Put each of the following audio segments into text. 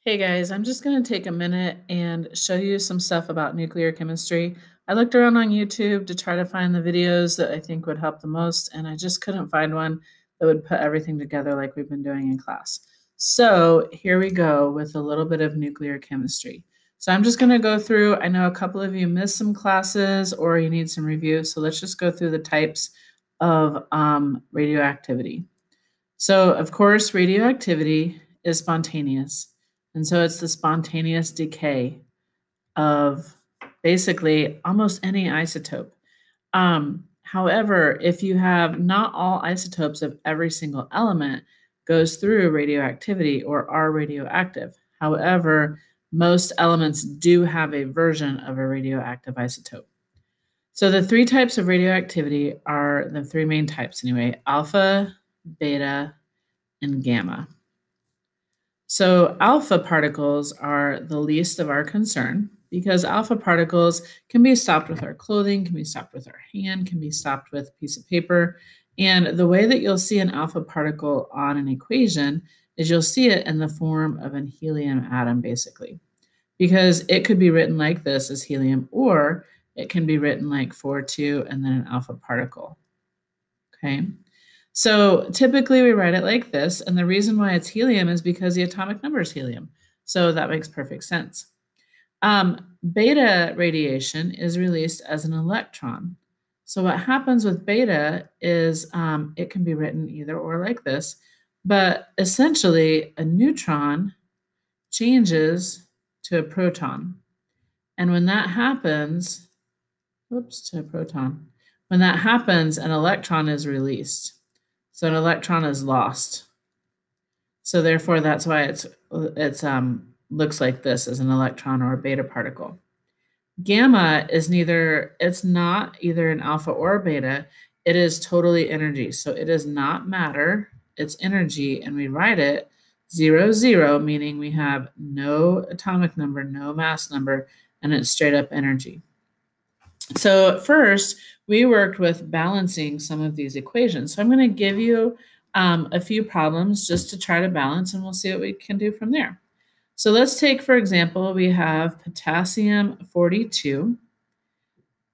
Hey guys, I'm just going to take a minute and show you some stuff about nuclear chemistry. I looked around on YouTube to try to find the videos that I think would help the most, and I just couldn't find one that would put everything together like we've been doing in class. So here we go with a little bit of nuclear chemistry. So I'm just going to go through, I know a couple of you missed some classes or you need some review, so let's just go through the types of radioactivity. So of course, radioactivity is spontaneous. And so it's the spontaneous decay of basically almost any isotope. However, if you have not all isotopes of every single element goes through radioactivity or are radioactive. However, most elements do have a version of a radioactive isotope. So the three types of radioactivity are the three main types anyway: alpha, beta, and gamma. So alpha particles are the least of our concern because alpha particles can be stopped with our clothing, can be stopped with our hand, can be stopped with a piece of paper. And the way that you'll see an alpha particle on an equation is you'll see it in the form of an helium atom, basically, because it could be written like this as helium, or it can be written like 4,2 and then an alpha particle. Okay. So typically we write it like this, and the reason why it's helium is because the atomic number is helium. So that makes perfect sense. Beta radiation is released as an electron. So what happens with beta is it can be written either or like this, but essentially a neutron changes to a proton. And when that happens, to a proton. When that happens, an electron is released. So an electron is lost. So therefore, that's why it's looks like this as an electron or a beta particle. Gamma is it's not either an alpha or a beta. It is totally energy. So it is not matter, it's energy, and we write it 0, 0, meaning we have no atomic number, no mass number, and it's straight up energy. So first, we worked with balancing some of these equations. So I'm going to give you a few problems just to try to balance, and we'll see what we can do from there. So let's take, for example, we have potassium 42,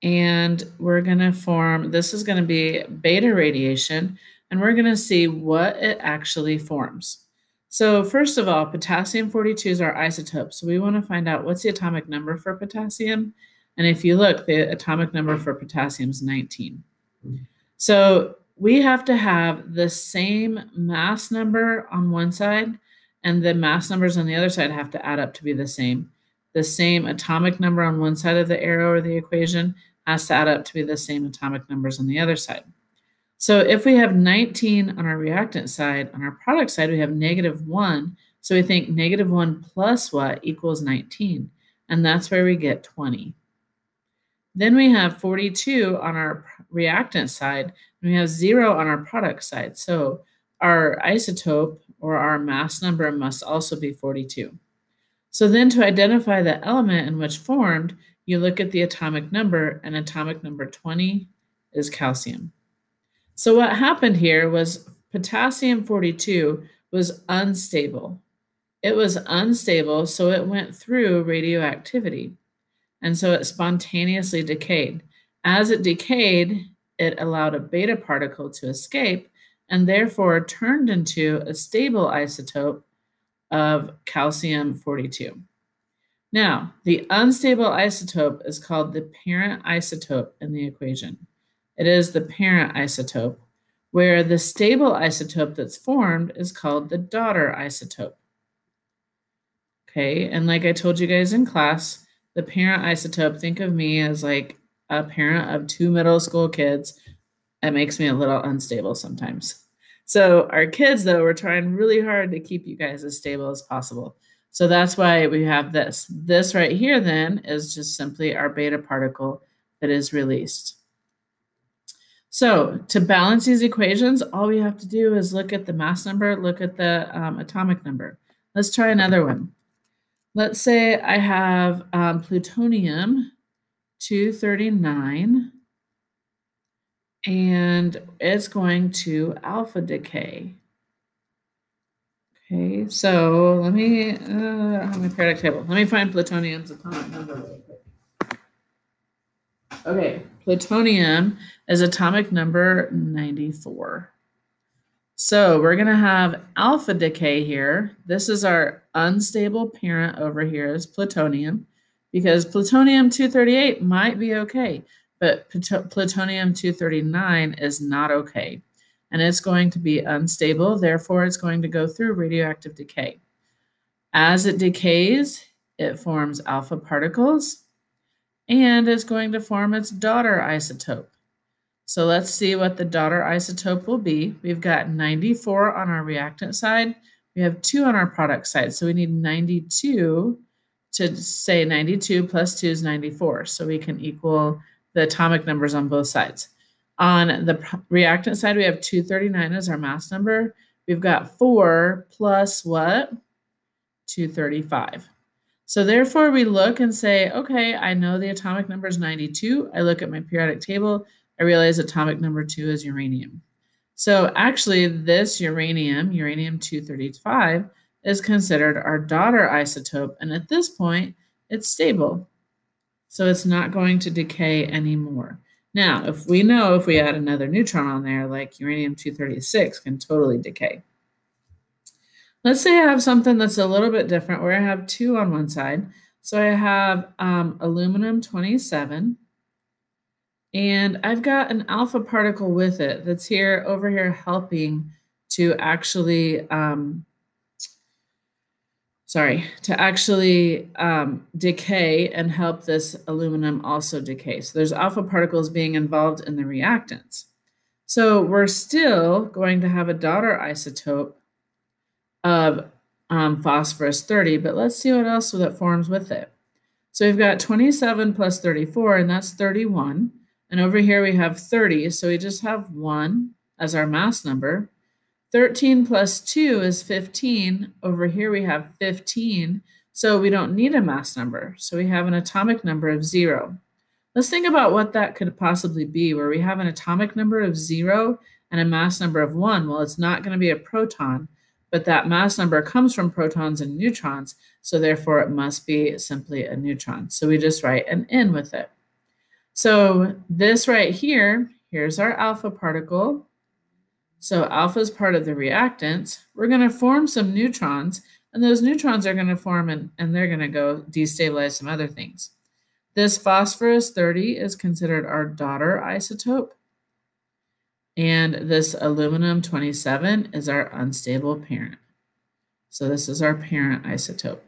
and we're going to form, this is going to be beta radiation, and we're going to see what it actually forms. So first of all, potassium 42 is our isotope. So we want to find out what's the atomic number for potassium. And if you look, the atomic number for potassium is 19. So we have to have the same mass number on one side, and the mass numbers on the other side have to add up to be the same. The same atomic number on one side of the arrow or the equation has to add up to be the same atomic numbers on the other side. So if we have 19 on our reactant side, on our product side, we have -1. So we think -1 plus what equals 19. And that's where we get 20. Then we have 42 on our reactant side, and we have 0 on our product side. So our isotope or our mass number must also be 42. So then to identify the element in which formed, you look at the atomic number, and atomic number 20 is calcium. So what happened here was potassium 42 was unstable. It was unstable, so it went through radioactivity. And so it spontaneously decayed. As it decayed, it allowed a beta particle to escape and therefore turned into a stable isotope of calcium 42. Now, the unstable isotope is called the parent isotope in the equation. It is the parent isotope, where the stable isotope that's formed is called the daughter isotope. Okay, and like I told you guys in class, the parent isotope, think of me as like a parent of 2 middle school kids. It makes me a little unstable sometimes. So our kids, though, we're trying really hard to keep you guys as stable as possible. So that's why we have this. This right here then is just simply our beta particle that is released. So to balance these equations, all we have to do is look at the mass number, look at the atomic number. Let's try another one. Let's say I have plutonium 239, and it's going to alpha decay. Okay, so let me have my periodic table. Let me find plutonium's atomic number really quick. Okay, plutonium is atomic number 94. So we're going to have alpha decay here. This is our unstable parent over here is plutonium, because plutonium-238 might be okay, but plutonium-239 is not okay. And it's going to be unstable, therefore it's going to go through radioactive decay. As it decays, it forms alpha particles, and it's going to form its daughter isotope. So let's see what the daughter isotope will be. We've got 94 on our reactant side. We have 2 on our product side. So we need 92 to say 92 plus 2 is 94. So we can equal the atomic numbers on both sides. On the reactant side, we have 239 as our mass number. We've got 4 plus what? 235. So therefore, we look and say, okay, I know the atomic number is 92. I look at my periodic table. I realize atomic number 2 is uranium. So actually, this uranium-235, is considered our daughter isotope. And at this point, it's stable. So it's not going to decay anymore. Now, if we add another neutron on there, like uranium-236 can totally decay. Let's say I have something that's a little bit different where I have 2 on one side. So I have aluminum-27, and I've got an alpha particle with it that's over here helping to actually, decay and help this aluminum also decay. So there's alpha particles being involved in the reactants. So we're still going to have a daughter isotope of phosphorus 30, but let's see what else that forms with it. So we've got 27 plus 34, and that's 31. And over here we have 30, so we just have 1 as our mass number. 13 plus 2 is 15. Over here we have 15, so we don't need a mass number. So we have an atomic number of 0. Let's think about what that could possibly be, where we have an atomic number of 0 and a mass number of 1. Well, it's not going to be a proton, but that mass number comes from protons and neutrons, so therefore it must be simply a neutron. So we just write an N with it. So this right here, here's our alpha particle. So alpha is part of the reactants. We're going to form some neutrons, and those neutrons are going to form and they're going to go destabilize some other things. This phosphorus 30 is considered our daughter isotope. And this aluminum-27 is our unstable parent. So this is our parent isotope.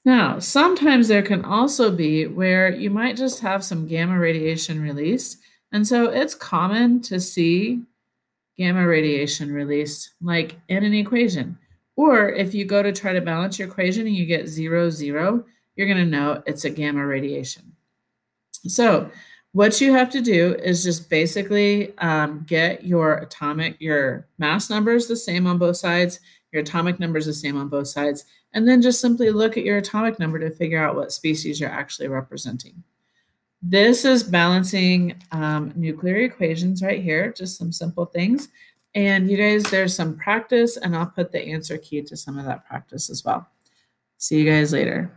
Now, sometimes there can also be where you might just have some gamma radiation released. And so it's common to see gamma radiation released like in an equation. Or if you go to try to balance your equation and you get 0, 0, you're going to know it's a gamma radiation. So what you have to do is just basically get your mass numbers the same on both sides, your atomic numbers the same on both sides, and then just simply look at your atomic number to figure out what species you're actually representing. This is balancing nuclear equations right here, just some simple things. And you guys, there's some practice, and I'll put the answer key to some of that practice as well. See you guys later.